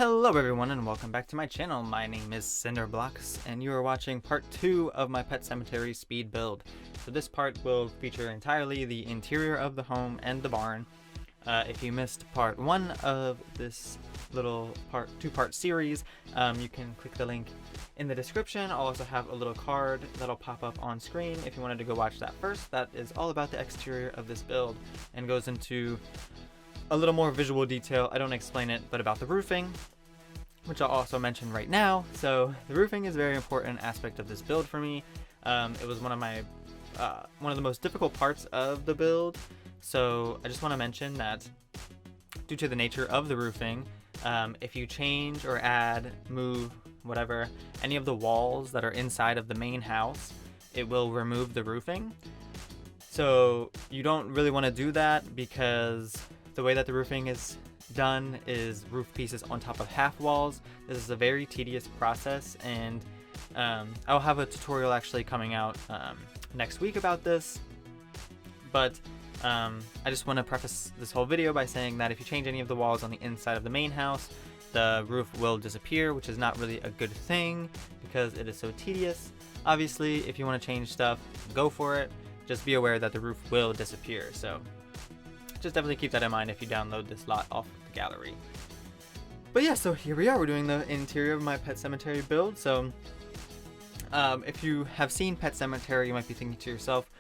Hello everyone and welcome back to my channel. My name is cinderxblocks and you are watching part 2 of my Pet Sematary speed build. So this part will feature entirely the interior of the home and the barn. If you missed part 1 of this little two-part series, you can click the link in the description. I'll also have a little card that'll pop up on screen if you wanted to go watch that first. That is all about the exterior of this build and goes into a little more visual detail. I don't explain it, but about the roofing, which I'll also mention right now. So the roofing is a very important aspect of this build for me. It was one of the most difficult parts of the build. So I just want to mention that due to the nature of the roofing, if you change or add, move, whatever, any of the walls that are inside of the main house, it will remove the roofing. So you don't really want to do that because the way that the roofing is done is roof pieces on top of half walls. This is a very tedious process, and I'll have a tutorial actually coming out next week about this. But I just want to preface this whole video by saying that if you change any of the walls on the inside of the main house, the roof will disappear, which is not really a good thing because it is so tedious. Obviously, if you want to change stuff, go for it. Just be aware that the roof will disappear. So just definitely keep that in mind if you download this lot off of the gallery. But yeah, so here we are. We're doing the interior of my Pet Sematary build. So if you have seen Pet Sematary, you might be thinking to yourself,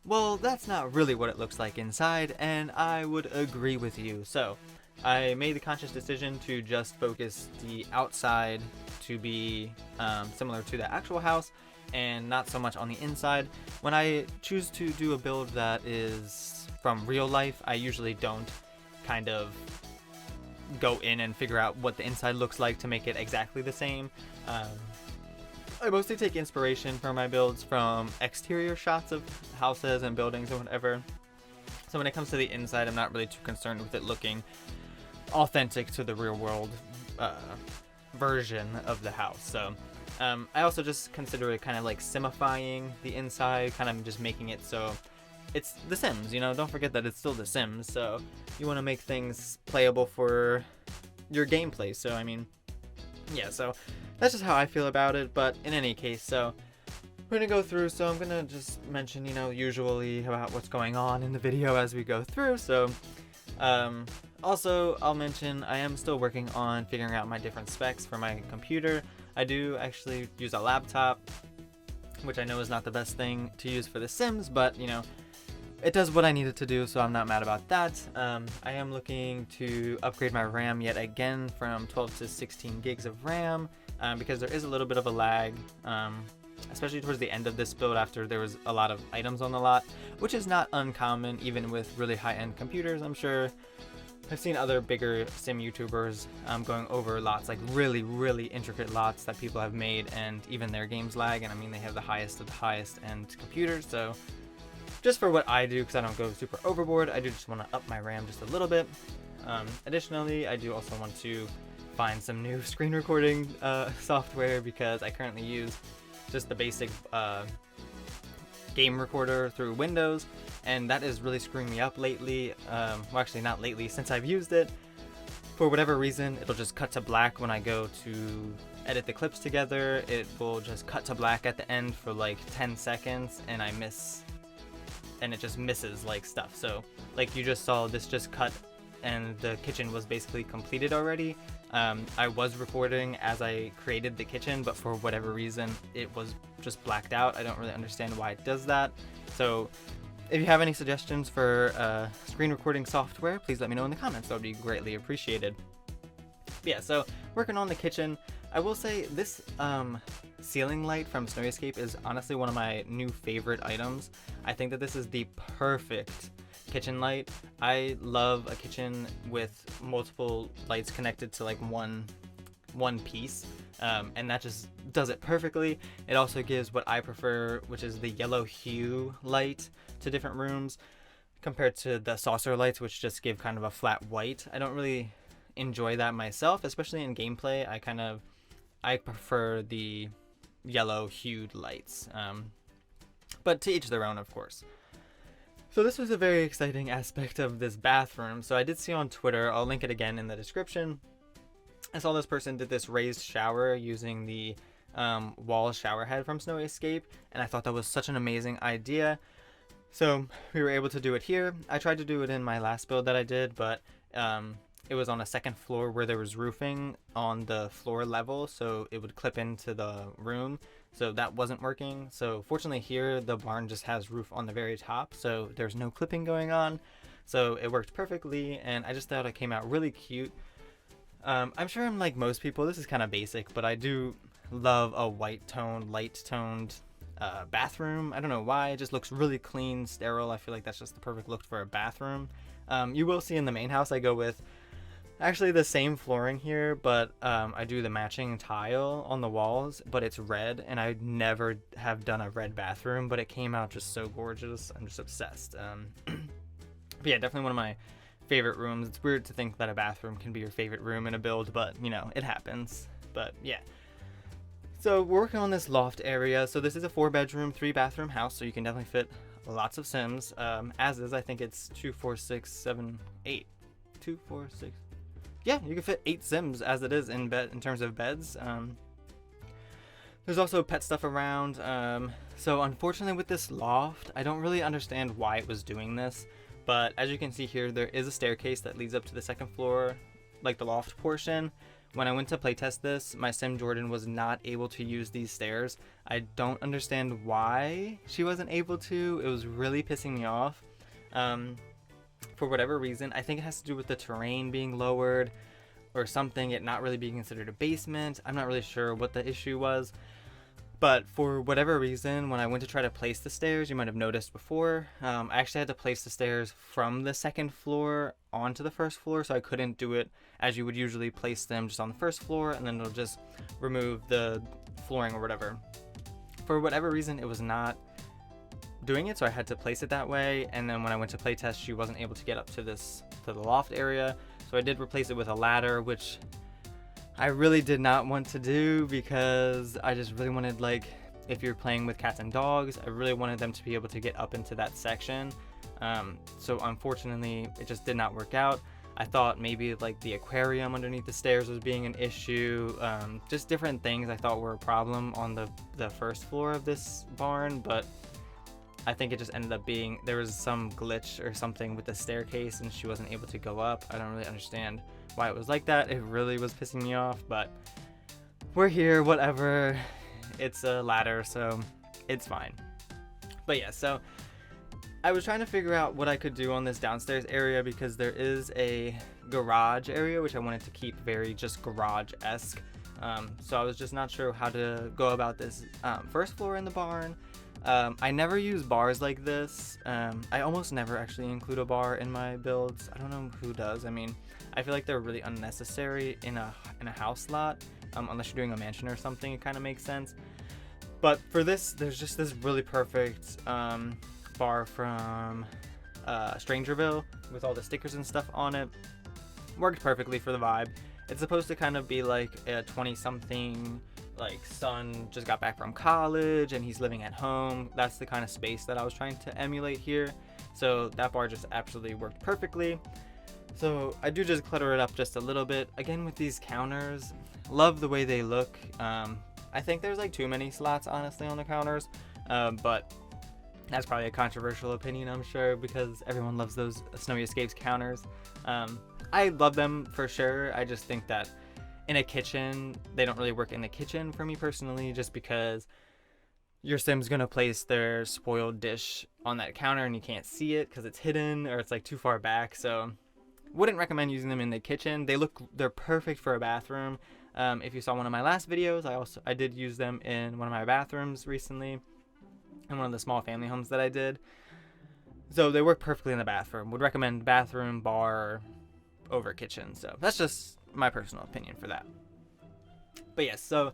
well, that's not really what it looks like inside, and I would agree with you. So I made the conscious decision to just focus the outside to be similar to the actual house and not so much on the inside. When I choose to do a build that is from real life, I usually don't kind of go in and figure out what the inside looks like to make it exactly the same. I mostly take inspiration for my builds from exterior shots of houses and buildings and whatever. So when it comes to the inside, I'm not really too concerned with it looking authentic to the real world version of the house. So I also just consider it kind of like simifying the inside, kind of just making it so it's The Sims, you know, don't forget that it's still The Sims, so you want to make things playable for your gameplay. So, I mean, yeah, so that's just how I feel about it. But in any case, so we're going to go through, so I'm going to just mention, you know, usually about what's going on in the video as we go through. So, also, I'll mention I am still working on figuring out my different specs for my computer. I do actually use a laptop, which I know is not the best thing to use for The Sims, but, you know, it does what I needed to do, so I'm not mad about that. I am looking to upgrade my RAM yet again from 12 to 16 gigs of RAM because there is a little bit of a lag, especially towards the end of this build after there was a lot of items on the lot, which is not uncommon even with really high-end computers. I'm sure I've seen other bigger sim YouTubers going over lots, like really intricate lots that people have made, and even their games lag, and I mean they have the highest of the highest end computers. So just for what I do, because I don't go super overboard, I do just want to up my RAM just a little bit. Additionally, I do also want to find some new screen recording software because I currently use just the basic game recorder through Windows, and that is really screwing me up lately. Well, actually not lately, since I've used it. For whatever reason, it'll just cut to black when I go to edit the clips together. It will just cut to black at the end for like 10 seconds, and it just misses like stuff. So like you just saw, this just cut and the kitchen was basically completed already. I was recording as I created the kitchen, but for whatever reason it was just blacked out. I don't really understand why it does that. So if you have any suggestions for screen recording software, please let me know in the comments. That would be greatly appreciated. But yeah, so working on the kitchen, I will say this ceiling light from Snowy Escape is honestly one of my new favorite items. I think that this is the perfect kitchen light. I love a kitchen with multiple lights connected to like one piece, and that just does it perfectly. It also gives what I prefer, which is the yellow hue light to different rooms compared to the saucer lights, which just give kind of a flat white. I don't really enjoy that myself, especially in gameplay. I prefer the yellow hued lights, but to each their own, of course. So this was a very exciting aspect of this bathroom. So I did see on Twitter, I'll link it again in the description, I saw this person did this raised shower using the wall shower head from Snowy Escape, and I thought that was such an amazing idea. So we were able to do it here. I tried to do it in my last build that I did, but it was on a second floor where there was roofing on the floor level, so it would clip into the room. So that wasn't working. So fortunately here, the barn just has roof on the very top, so there's no clipping going on. So it worked perfectly, and I just thought it came out really cute. I'm sure I'm like most people, this is kind of basic, but I do love a white toned, light toned bathroom. I don't know why, it just looks really clean, sterile. I feel like that's just the perfect look for a bathroom. You will see in the main house I go with actually the same flooring here, but I do the matching tile on the walls, but it's red, and I never have done a red bathroom, but it came out just so gorgeous. I'm just obsessed. But yeah, definitely one of my favorite rooms. It's weird to think that a bathroom can be your favorite room in a build, but you know, it happens. But yeah. So we're working on this loft area. So this is a 4-bedroom, 3-bathroom house, so you can definitely fit lots of Sims. As is, I think it's 2, 4, 6, 7, 8. 2, 4, 6. Yeah, you can fit 8 Sims as it is in terms of beds. There's also pet stuff around. So unfortunately with this loft, I don't really understand why it was doing this. But as you can see here, there is a staircase that leads up to the second floor, like the loft portion. When I went to playtest this, my Sim Jordan was not able to use these stairs. I don't understand why she wasn't able to. It was really pissing me off. For whatever reason, I think it has to do with the terrain being lowered or something, it not really being considered a basement. I'm not really sure what the issue was. But for whatever reason, when I went to try to place the stairs, you might have noticed before, I actually had to place the stairs from the second floor onto the first floor, so I couldn't do it as you would usually place them just on the first floor, and then it'll just remove the flooring or whatever. For whatever reason, it was not doing it, so I had to place it that way, and then when I went to playtest, she wasn't able to get up to the loft area, so I did replace it with a ladder, which I really did not want to do because I just really wanted, like, if you're playing with cats and dogs, I really wanted them to be able to get up into that section. So unfortunately, it just did not work out. I thought maybe like the aquarium underneath the stairs was being an issue. Just different things I thought were a problem on the first floor of this barn, but I think it just ended up being there was some glitch or something with the staircase and she wasn't able to go up. I don't really understand why it was like that. It really was pissing me off, but we're here, whatever. It's a ladder, so it's fine. But yeah, so I was trying to figure out what I could do on this downstairs area because there is a garage area which I wanted to keep very just garage-esque. So I was just not sure how to go about this first floor in the barn. I never use bars like this. I almost never actually include a bar in my builds. I don't know who does. I mean, I feel like they're really unnecessary in a house lot, unless you're doing a mansion or something. It kind of makes sense. But for this, there's just this really perfect bar from Strangerville with all the stickers and stuff on it. Worked perfectly for the vibe. It's supposed to kind of be like a 20-something like son just got back from college and he's living at home. That's the kind of space that I was trying to emulate here. So that bar just absolutely worked perfectly. So I do just clutter it up just a little bit. Again, with these counters, love the way they look. I think there's like too many slots honestly on the counters, but that's probably a controversial opinion, I'm sure, because everyone loves those Snowy Escapes counters. I love them for sure. I just think that in a kitchen, they don't really work in the kitchen for me personally, just because your Sim's gonna place their spoiled dish on that counter and you can't see it because it's hidden or it's like too far back. So wouldn't recommend using them in the kitchen. They're perfect for a bathroom. If you saw one of my last videos, I did use them in one of my bathrooms recently in one of the small family homes that I did. So they work perfectly in the bathroom. Would recommend bathroom, bar over kitchen. So that's just my personal opinion for that. But yes, so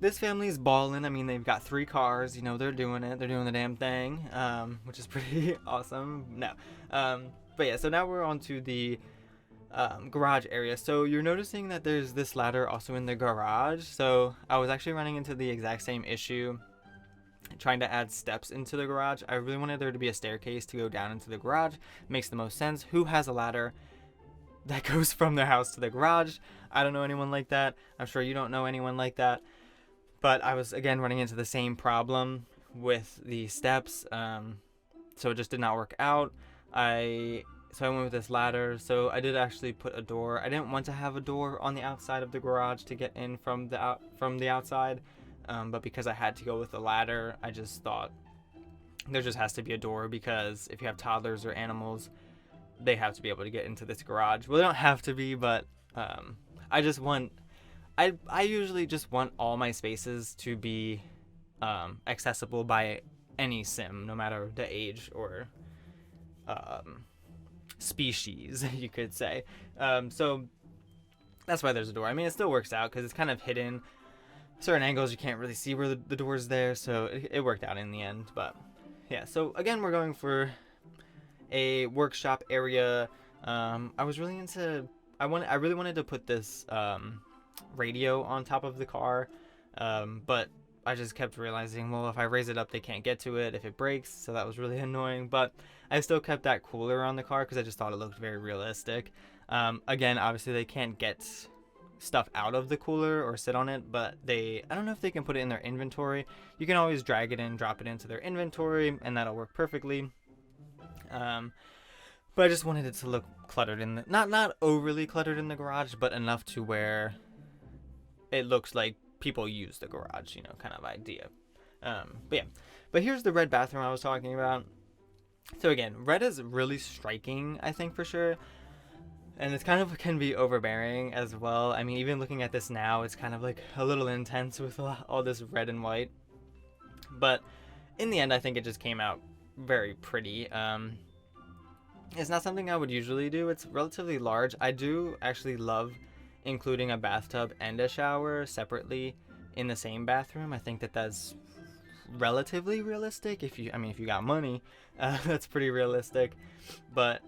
this family's balling. I mean, they've got 3 cars, you know, they're doing it, they're doing the damn thing, which is pretty awesome. No, but yeah, so now we're on to the garage area. So you're noticing that there's this ladder also in the garage. So I was actually running into the exact same issue trying to add steps into the garage. I really wanted there to be a staircase to go down into the garage. Makes the most sense. Who has a ladder? that goes from their house to the garage. I don't know anyone like that. I'm sure you don't know anyone like that. But I was, again, running into the same problem with the steps. So it just did not work out. So I went with this ladder. So I did actually put a door. I didn't want to have a door on the outside of the garage to get in from the outside. But because I had to go with the ladder, I just thought there just has to be a door, because if you have toddlers or animals, they have to be able to get into this garage. Well, they don't have to be, but I just want, I usually just want all my spaces to be accessible by any sim, no matter the age or species, you could say. So that's why there's a door. I mean, it still works out because it's kind of hidden. Certain angles you can't really see where the door's there, so it worked out in the end. But yeah, so again, we're going for a workshop area. I was really into, I really wanted to put this radio on top of the car, but I just kept realizing, well, if I raise it up, they can't get to it if it breaks, so that was really annoying. But I still kept that cooler on the car because I just thought it looked very realistic. Again, obviously they can't get stuff out of the cooler or sit on it, but I don't know if they can put it in their inventory. You can always drag it in, drop it into their inventory, and that'll work perfectly. But I just wanted it to look cluttered in the, not overly cluttered in the garage, but enough to where it looks like people use the garage, kind of idea. But yeah, but here's the red bathroom I was talking about. So again, red is really striking, I think, for sure. And it's kind of can be overbearing as well. I mean, even looking at this now, it's kind of like a little intense with all this red and white. But in the end, I think it just came out very pretty. It's not something I would usually do. It's relatively large. I do actually love including a bathtub and a shower separately in the same bathroom. I think that's relatively realistic. If you got money, that's pretty realistic. But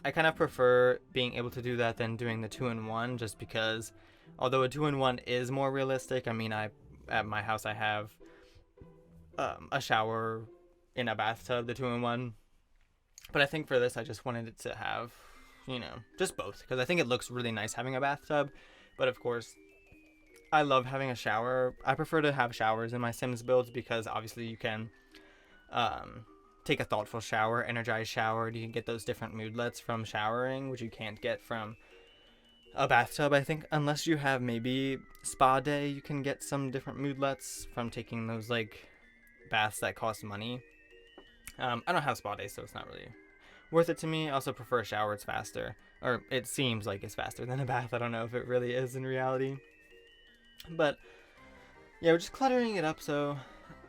I kind of prefer being able to do that than doing the 2-in-1, just because although a 2-in-1 is more realistic, I mean, at my house I have a shower in a bathtub, the 2-in-1. But I think for this, I just wanted it to have, just both, because I think it looks really nice having a bathtub. But of course, I love having a shower. I prefer to have showers in my Sims builds because obviously you can take a thoughtful shower, energized shower. You can get those different moodlets from showering, which you can't get from a bathtub, I think, unless you have maybe spa day. You can get some different moodlets from taking those like baths that cost money. I don't have spa day, so it's not really worth it to me. I also prefer a shower. It's faster, or it seems like it's faster than a bath. I don't know if it really is in reality. But yeah, we're just cluttering it up. So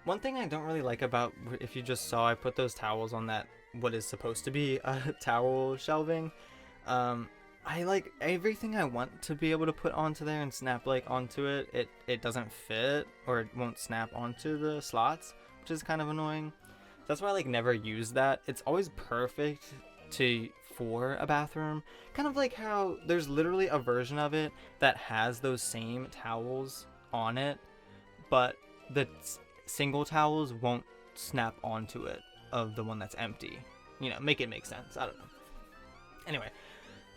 one thing I don't really like about, if you just saw, I put those towels on that what is supposed to be a towel shelving. I like everything I want to be able to put onto there and snap like onto it. It doesn't fit, or it won't snap onto the slots, which is kind of annoying. That's why I like never use that. It's always perfect for a bathroom. Kind of like how there's literally a version of it that has those same towels on it, but the single towels won't snap onto it of the one that's empty. Make it make sense. I don't know. Anyway,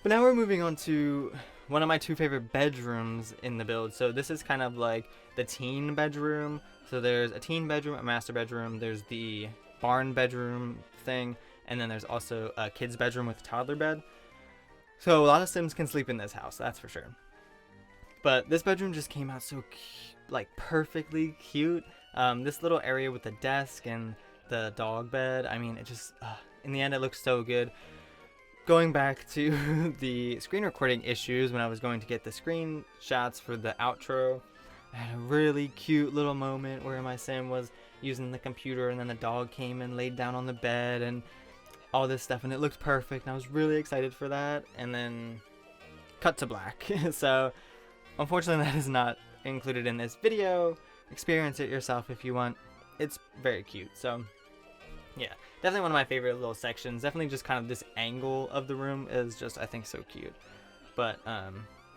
but now we're moving on to one of my two favorite bedrooms in the build. So this is kind of like the teen bedroom. So there's a teen bedroom, a master bedroom, there's the barn bedroom thing, and then there's also a kid's bedroom with a toddler bed. So a lot of Sims can sleep in this house, that's for sure. But this bedroom just came out so perfectly cute. This little area with the desk and the dog bed, I mean, it just in the end it looks so good. Going back to the screen recording issues, when I was going to get the screenshots for the outro, I had a really cute little moment where my Sim was using the computer, and then the dog came and laid down on the bed and all this stuff, and it looked perfect, and I was really excited for that. And then cut to black. So unfortunately that is not included in this video. Experience it yourself if you want. It's very cute. So yeah, definitely one of my favorite little sections. Definitely just kind of this angle of the room is just, I think, so cute. But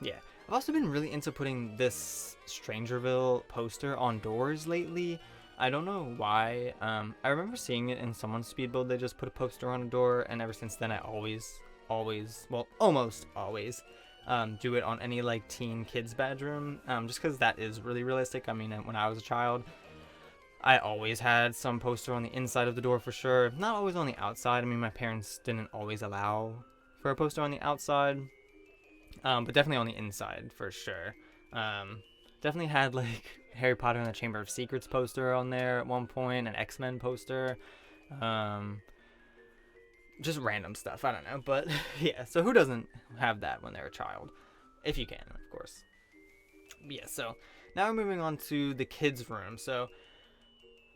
yeah, I've also been really into putting this Strangerville poster on doors lately. I don't know why. I remember seeing it in someone's speed build. They just put a poster on a door, and ever since then I always always, well, almost always, do it on any like teen kids bedroom, just because that is really realistic. I mean, when I was a child, I always had some poster on the inside of the door for sure. Not always on the outside. I mean, my parents didn't always allow for a poster on the outside, but definitely on the inside for sure. Definitely had like Harry Potter and the Chamber of Secrets poster on there at one point, an X-Men poster, just random stuff. I don't know, but yeah. So who doesn't have that when they're a child, if you can, of course. But yeah. So now we're moving on to the kids' room. So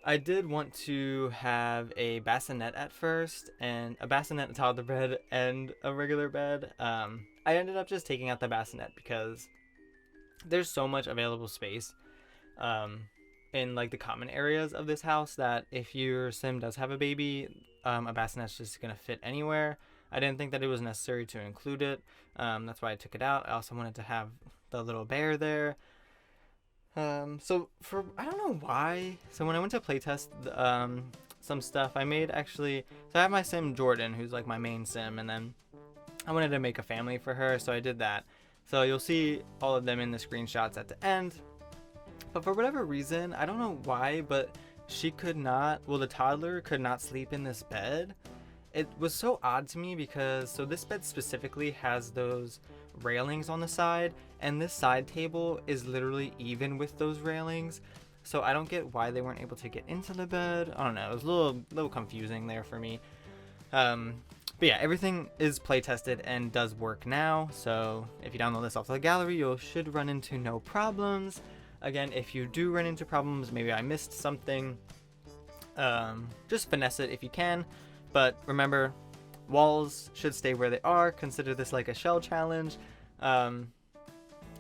I did want to have a bassinet at first, and a bassinet, a toddler bed, and a regular bed. I ended up just taking out the bassinet because there's so much available space in like the common areas of this house that if your sim does have a baby, a bassinet's just gonna fit anywhere. I didn't think that it was necessary to include it. That's why I took it out. I also wanted to have the little bear there. So for, I don't know why. So when I went to playtest some stuff, I made actually, so I have my sim Jordan, who's like my main sim, and then I wanted to make a family for her, so I did that. So you'll see all of them in the screenshots at the end. But for whatever reason, I don't know why, but she could not, well, the toddler could not sleep in this bed. It was so odd to me because, so this bed specifically has those railings on the side, and this side table is literally even with those railings. So I don't get why they weren't able to get into the bed. I don't know. It was a little confusing there for me. But yeah, everything is play tested and does work now. So if you download this off the gallery, you should run into no problems. Again, if you do run into problems, maybe I missed something, just finesse it if you can. But remember, walls should stay where they are. Consider this like a shell challenge.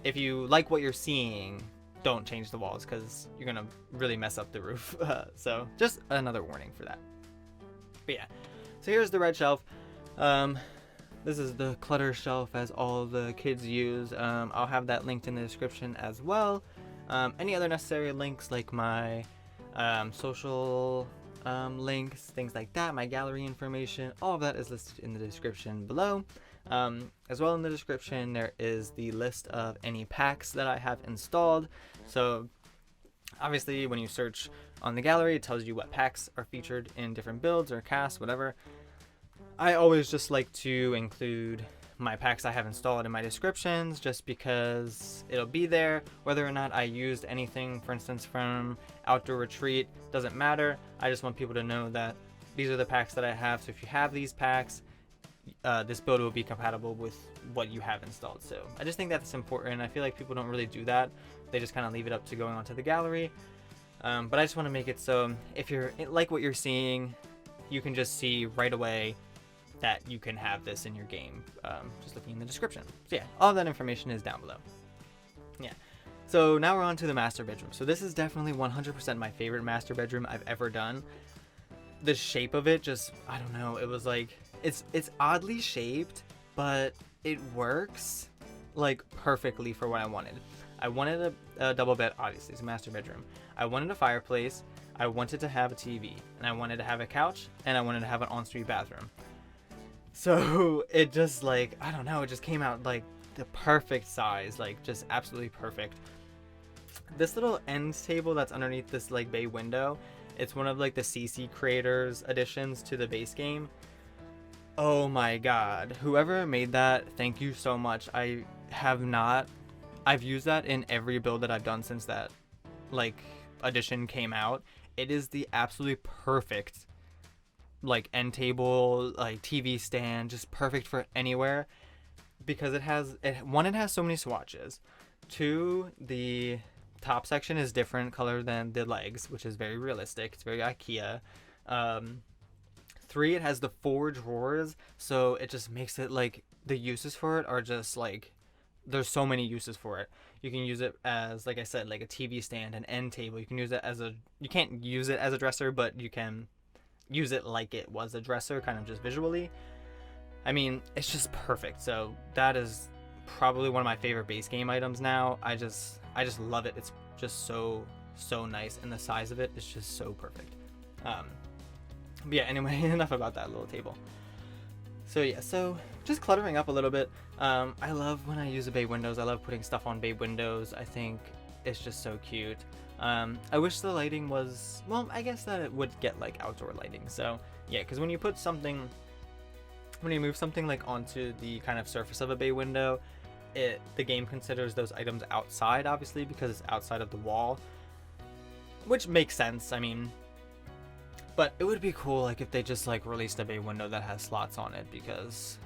If you like what you're seeing, don't change the walls because you're going to really mess up the roof. So just another warning for that. But yeah, so here's the red shelf. This is the clutter shelf as all the kids use. I'll have that linked in the description as well. Any other necessary links like my social links, things like that, my gallery information, all of that is listed in the description below. As well in the description there is the list of any packs that I have installed. So obviously when you search on the gallery, it tells you what packs are featured in different builds or casts, whatever. I always just like to include my packs I have installed in my descriptions just because it'll be there. Whether or not I used anything, for instance, from Outdoor Retreat, doesn't matter. I just want people to know that these are the packs that I have. So if you have these packs, this build will be compatible with what you have installed. So I just think that's important. I feel like people don't really do that. They just kind of leave it up to going onto the gallery. But I just want to make it so if you're like what you're seeing, you can just see right away that you can have this in your game, just looking in the description. So yeah, all that information is down below. Yeah, so now we're on to the master bedroom. So this is definitely 100% my favorite master bedroom I've ever done. The shape of it just, I don't know, it was like, it's oddly shaped, but it works like perfectly for what I wanted. I wanted a double bed, obviously, it's a master bedroom. I wanted a fireplace, I wanted to have a TV, and I wanted to have a couch, and I wanted to have an ensuite bathroom. So it just like, I don't know, it just came out like the perfect size, like just absolutely perfect. This little end table that's underneath this like bay window, it's one of like the CC creators additions to the base game. Oh my god, whoever made that, thank you so much. I've used that in every build that I've done since that like addition came out. It is the absolutely perfect like end table, like TV stand, just perfect for anywhere because it has so many swatches. 2, the top section is different color than the legs, which is very realistic. It's very IKEA. 3, it has the 4 drawers, so it just makes it like the uses for it are just like, there's so many uses for it. You can use it as, like I said, like a TV stand, an end table. You can use it as you can't use it as a dresser, but you can use it like it was a dresser, kind of just visually. I mean, it's just perfect. So that is probably one of my favorite base game items now. I just love it. It's just so nice, and the size of it is just so perfect. But yeah, anyway, enough about that little table. So yeah, so just cluttering up a little bit. I love when I use the bay windows. I love putting stuff on bay windows. I think it's just so cute. I wish the lighting was, well, I guess that it would get like outdoor lighting. So yeah, because when you put something, when you move something like onto the kind of surface of a bay window, the game considers those items outside, obviously, because it's outside of the wall, which makes sense. I mean, but it would be cool like if they just like released a bay window that has slots on it, because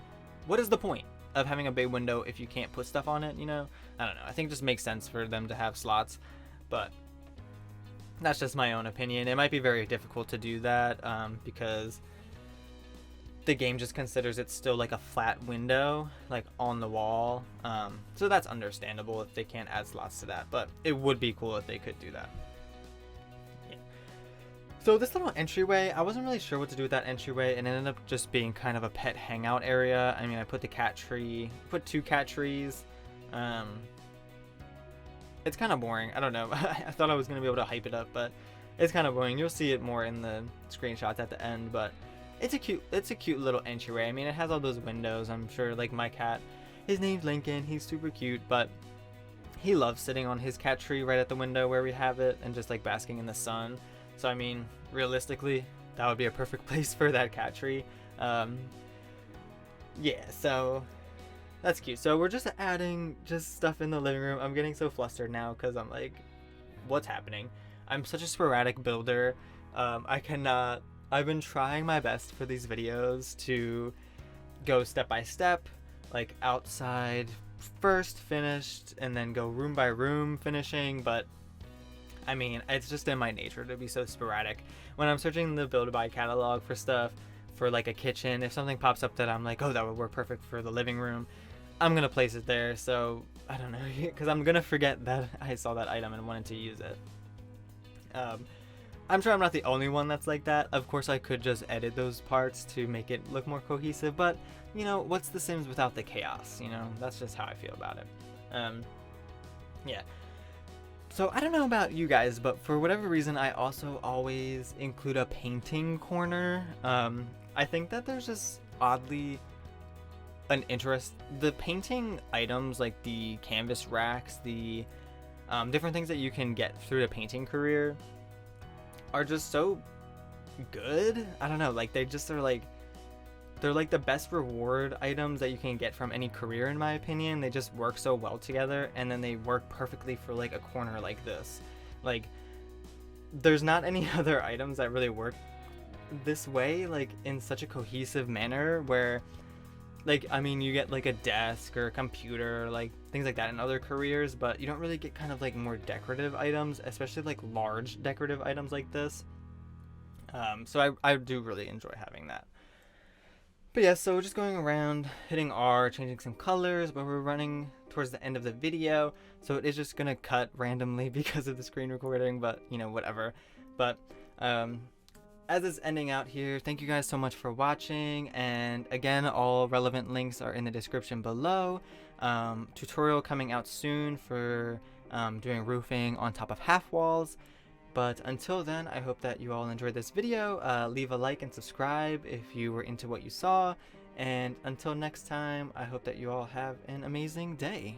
what is the point of having a bay window if you can't put stuff on it, you know? I don't know. I think it just makes sense for them to have slots, but that's just my own opinion. It might be very difficult to do that because the game just considers it still like a flat window, like on the wall. So that's understandable if they can't add slots to that, but it would be cool if they could do that. So this little entryway, I wasn't really sure what to do with that entryway, and it ended up just being kind of a pet hangout area. I mean, I put the cat tree, put 2 cat trees. It's kind of boring. I don't know. I thought I was going to be able to hype it up, but it's kind of boring. You'll see it more in the screenshots at the end, but it's a cute little entryway. I mean, it has all those windows. I'm sure, like, my cat, his name's Lincoln. He's super cute, but he loves sitting on his cat tree right at the window where we have it and just like basking in the sun. So I mean, realistically, that would be a perfect place for that cat tree. Yeah, so that's cute. So we're just adding just stuff in the living room. I'm getting so flustered now because I'm like, what's happening? I'm such a sporadic builder. I've been trying my best for these videos to go step by step, like outside first finished and then go room by room finishing, but I mean, it's just in my nature to be so sporadic. When I'm searching the build by catalog for stuff for like a kitchen, if something pops up that I'm like, oh, that would work perfect for the living room, I'm gonna place it there. So I don't know, because I'm gonna forget that I saw that item and wanted to use it. I'm sure I'm not the only one that's like that. Of course, I could just edit those parts to make it look more cohesive, but you know, what's The Sims without the chaos? You know, that's just how I feel about it. Yeah. So I don't know about you guys, but for whatever reason, I also always include a painting corner. I think that there's just oddly an interest. The painting items, like the canvas racks, the different things that you can get through the painting career, are just so good. I don't know, like they just are like, they're like the best reward items that you can get from any career, in my opinion. They just work so well together, and then they work perfectly for like a corner like this. Like, there's not any other items that really work this way, like in such a cohesive manner, where like, I mean, you get like a desk or a computer, like things like that in other careers, but you don't really get kind of like more decorative items, especially like large decorative items like this. So I do really enjoy having that. But yeah, so we're just going around, hitting R, changing some colors, but we're running towards the end of the video, so it is just gonna cut randomly because of the screen recording, but you know, whatever. But as it's ending out here, thank you guys so much for watching, and again, all relevant links are in the description below. Tutorial coming out soon for doing roofing on top of half walls. But until then, I hope that you all enjoyed this video. Leave a like and subscribe if you were into what you saw. And until next time, I hope that you all have an amazing day.